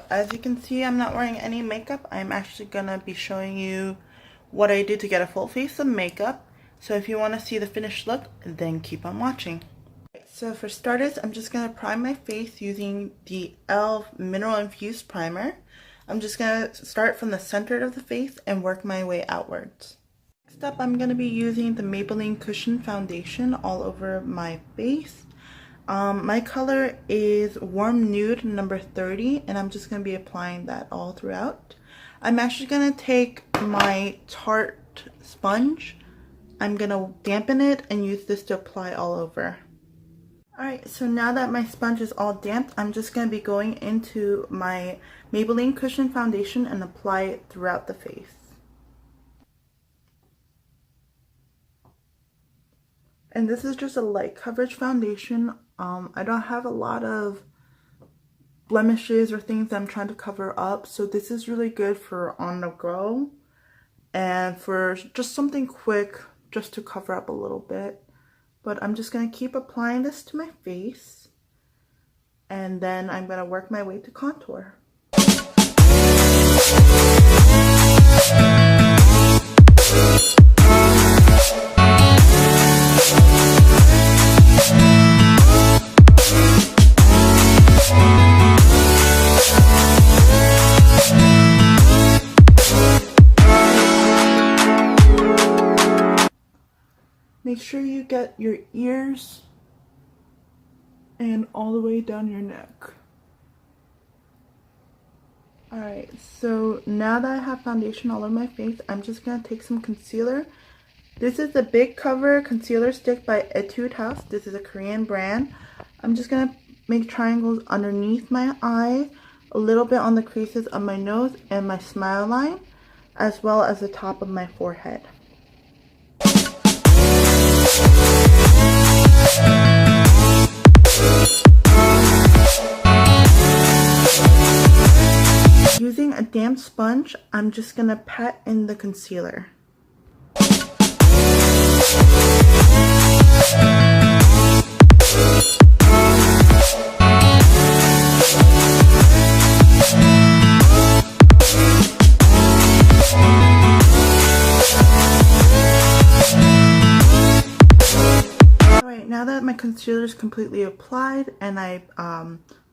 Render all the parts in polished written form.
So as you can see, I'm not wearing any makeup. I'm actually gonna be showing you what I did to get a full face of makeup. So if you want to see the finished look, then keep on watching. So for starters, I'm just gonna prime my face using the e.l.f. Mineral Infused Primer. I'm just gonna start from the center of the face and work my way outwards. Next up, I'm gonna be using the Maybelline Cushion Foundation all over my face. My color is Warm Nude number 30, and I'm just going to be applying that all throughout. I'm actually going to take my Tarte sponge. I'm going to dampen it and use this to apply all over. Alright, so now that my sponge is all damped, I'm just going to be going into my Maybelline Cushion Foundation and apply it throughout the face. And this is just a light coverage foundation. I don't have a lot of blemishes or things that I'm trying to cover up, so this is really good for on the go and for just something quick just to cover up a little bit. But I'm just going to keep applying this to my face, and then I'm going to work my way to contour. Make sure you get your ears and all the way down your neck. Alright, so now that I have foundation all over my face, I'm just going to take some concealer. This is the Big Cover Concealer Stick by Etude House. This is a Korean brand. I'm just going to make triangles underneath my eye, a little bit on the creases of my nose and my smile line, as well as the top of my forehead. Using a damp sponge, I'm just going to pat in the concealer. Now that my concealer is completely applied and I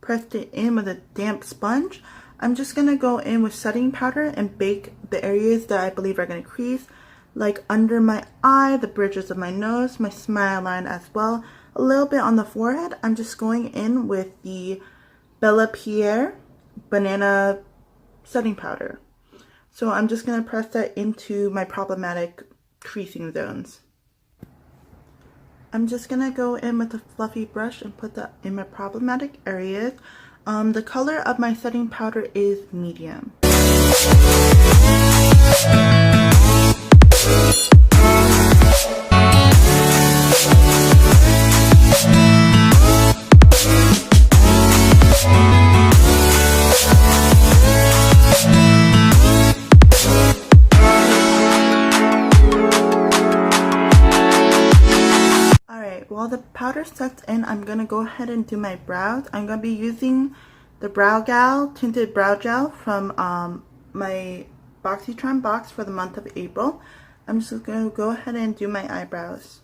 pressed it in with a damp sponge, I'm just going to go in with setting powder and bake the areas that I believe are going to crease, like under my eye, the bridges of my nose, my smile line as well, a little bit on the forehead. I'm just going in with the Bella Pierre Banana setting powder. So I'm just going to press that into my problematic creasing zones. I'm just going to go in with a fluffy brush and put that in my problematic areas. The color of my setting powder is medium. While the powder sets in, I'm going to go ahead and do my brows. I'm going to be using the Brow Gal Tinted Brow Gel from my BoxyCharm box for the month of April. I'm just going to go ahead and do my eyebrows.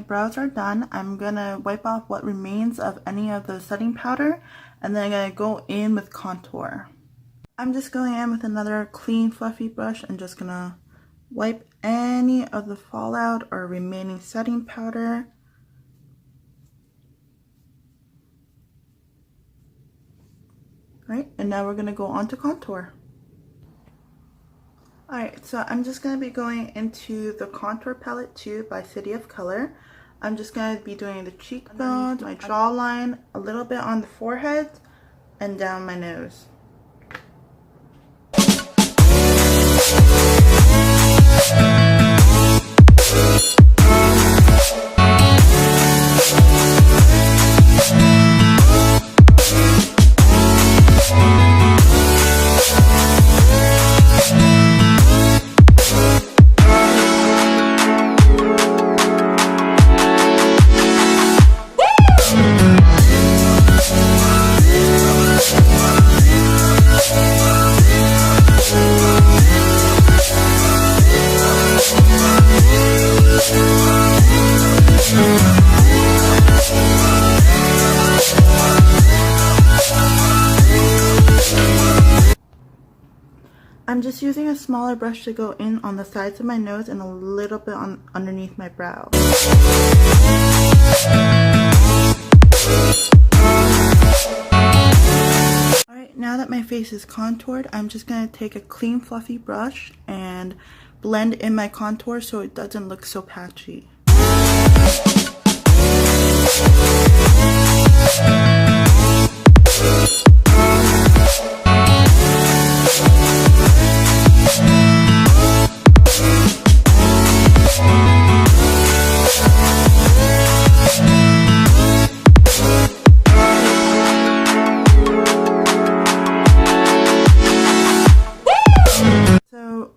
Brows are done. I'm gonna wipe off what remains of any of the setting powder, and then I'm gonna go in with contour. I'm just going in with another clean fluffy brush and just gonna wipe any of the fallout or remaining setting powder. Alright, and now we're gonna go on to contour. Alright, so I'm just going to be going into the contour palette 2 by City of Color. I'm just going to be doing the cheekbones, my jawline, a little bit on the forehead, and down my nose. I'm just using a smaller brush to go in on the sides of my nose and a little bit on underneath my brow. Alright, now that my face is contoured, I'm just going to take a clean fluffy brush and blend in my contour so it doesn't look so patchy.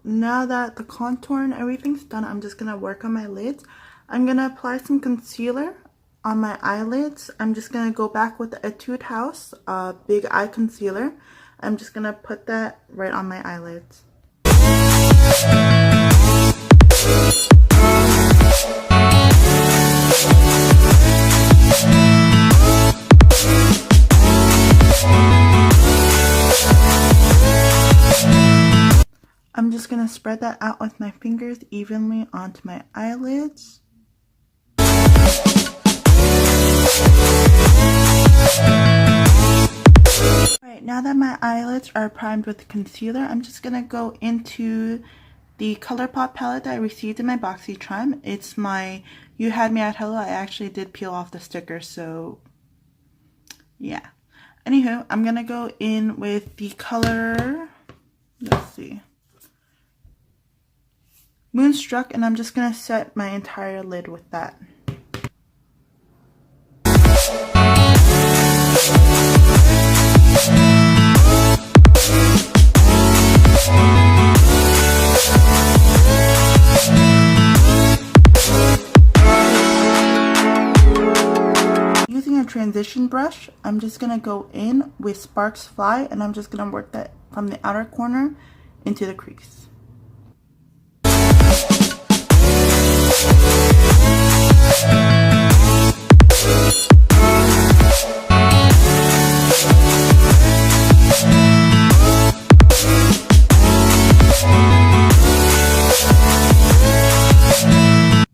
Now that the contour and everything's done, I'm just going to work on my lids. I'm going to apply some concealer on my eyelids. I'm just going to go back with the Etude House Big Eye Concealer. I'm just going to put that right on my eyelids. I'm just going to spread that out with my fingers evenly onto my eyelids. Alright, now that my eyelids are primed with concealer, I'm just going to go into the ColourPop palette that I received in my BoxyCharm. It's my You Had Me at Hello. I actually did peel off the sticker, so yeah. Anywho, I'm going to go in with the color, let's see, Moonstruck, and I'm just going to set my entire lid with that. Using a transition brush, I'm just going to go in with Sparks Fly, and I'm just going to work that from the outer corner into the crease.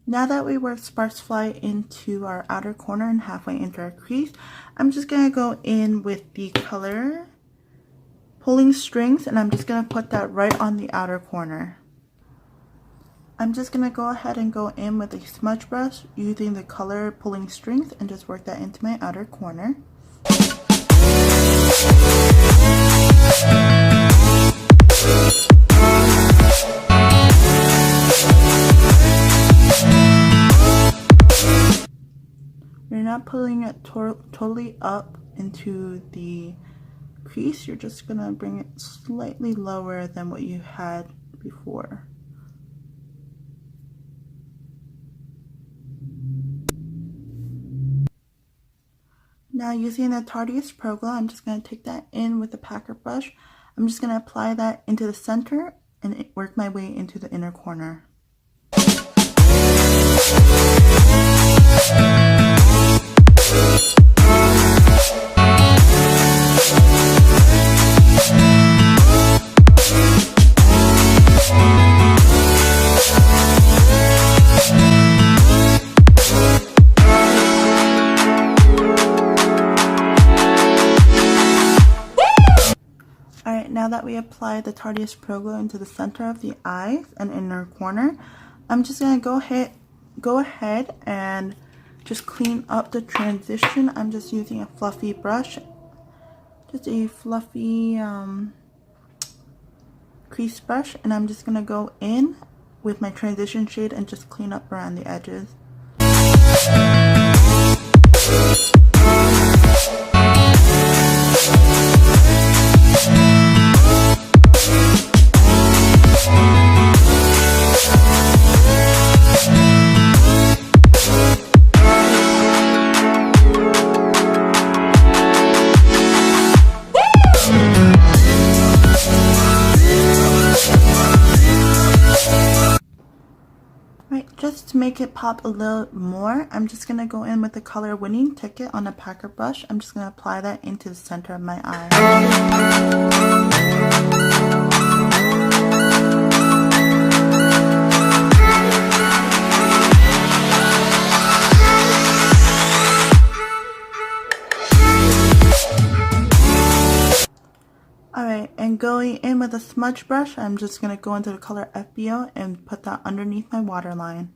Now that we worked Sparks Fly into our outer corner and halfway into our crease, I'm just going to go in with the color Pulling Strings, and I'm just going to put that right on the outer corner. I'm just going to go ahead and go in with a smudge brush using the color Pulling Strings and just work that into my outer corner. You're not pulling it totally up into the crease, you're just going to bring it slightly lower than what you had before. Now using the Tarteist Pro Glow, I'm just going to take that in with the packer brush. I'm just going to apply that into the center and work my way into the inner corner. Now that we apply the Tarteist Pro Glow into the center of the eyes and inner corner, I'm just going to go ahead and just clean up the transition. I'm just using a fluffy brush, just a fluffy crease brush, and I'm just going to go in with my transition shade and just clean up around the edges. Just to make it pop a little more, I'm just going to go in with the color Winning Ticket on a packer brush. I'm just going to apply that into the center of my eye. Alright, and going in with a smudge brush, I'm just going to go into the color FBO and put that underneath my waterline.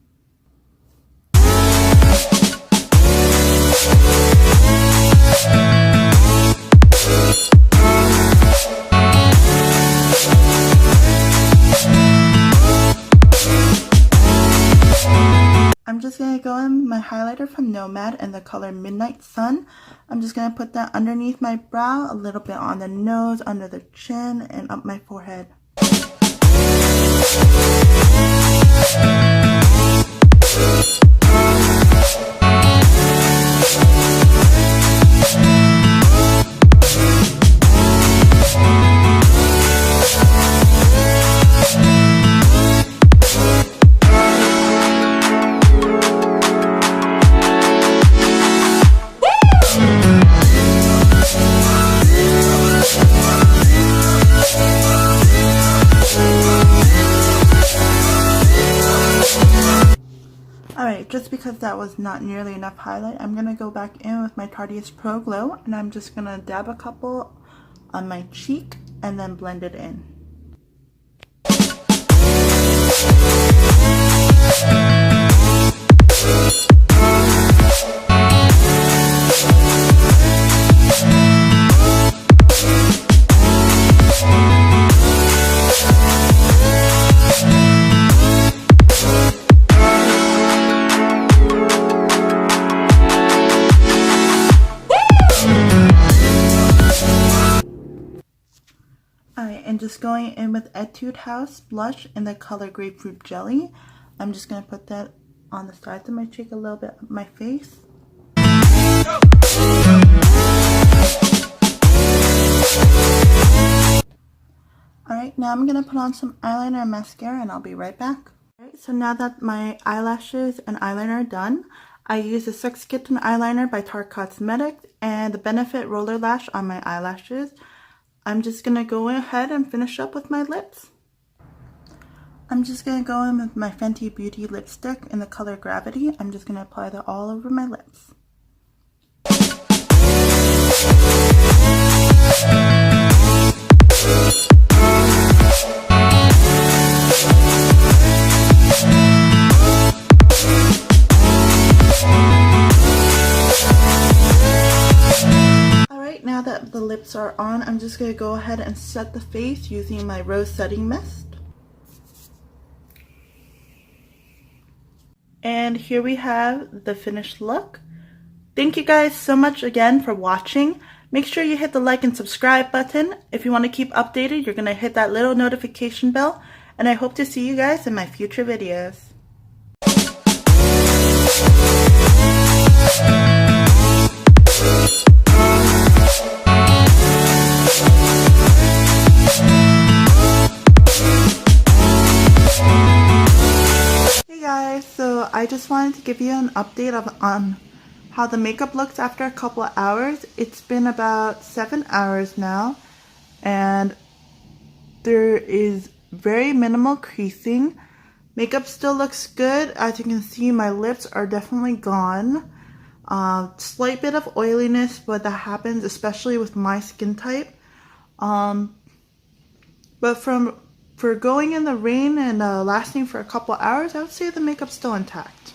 I'm just going to go in with my highlighter from Nomad in the color Midnight Sun. I'm just going to put that underneath my brow, a little bit on the nose, under the chin, and up my forehead. Alright, just because that was not nearly enough highlight, I'm going to go back in with my Tarteist Pro Glow, and I'm just going to dab a couple on my cheek and then blend it in. And just going in with Etude House blush in the color Grapefruit Jelly. I'm just going to put that on the sides of my cheek, a little bit of my face. Alright, now I'm going to put on some eyeliner and mascara and I'll be right back. Alright, so now that my eyelashes and eyeliner are done, I use the Sex Kitten eyeliner by Tarte Cosmetics and the Benefit Roller Lash on my eyelashes. I'm just going to go ahead and finish up with my lips. I'm just going to go in with my Fenty Beauty lipstick in the color Gravity. I'm just going to apply that all over my lips. Now that the lips are on, I'm just going to go ahead and set the face using my Rose Setting Mist. And here we have the finished look. Thank you guys so much again for watching. Make sure you hit the like and subscribe button. If you want to keep updated, you're going to hit that little notification bell. And I hope to see you guys in my future videos. So I just wanted to give you an update on how the makeup looks after a couple of hours. It's been about 7 hours now and there is very minimal creasing. Makeup still looks good. As you can see, my lips are definitely gone. Slight bit of oiliness, but that happens especially with my skin type. But for going in the rain and lasting for a couple hours, I would say the makeup's still intact.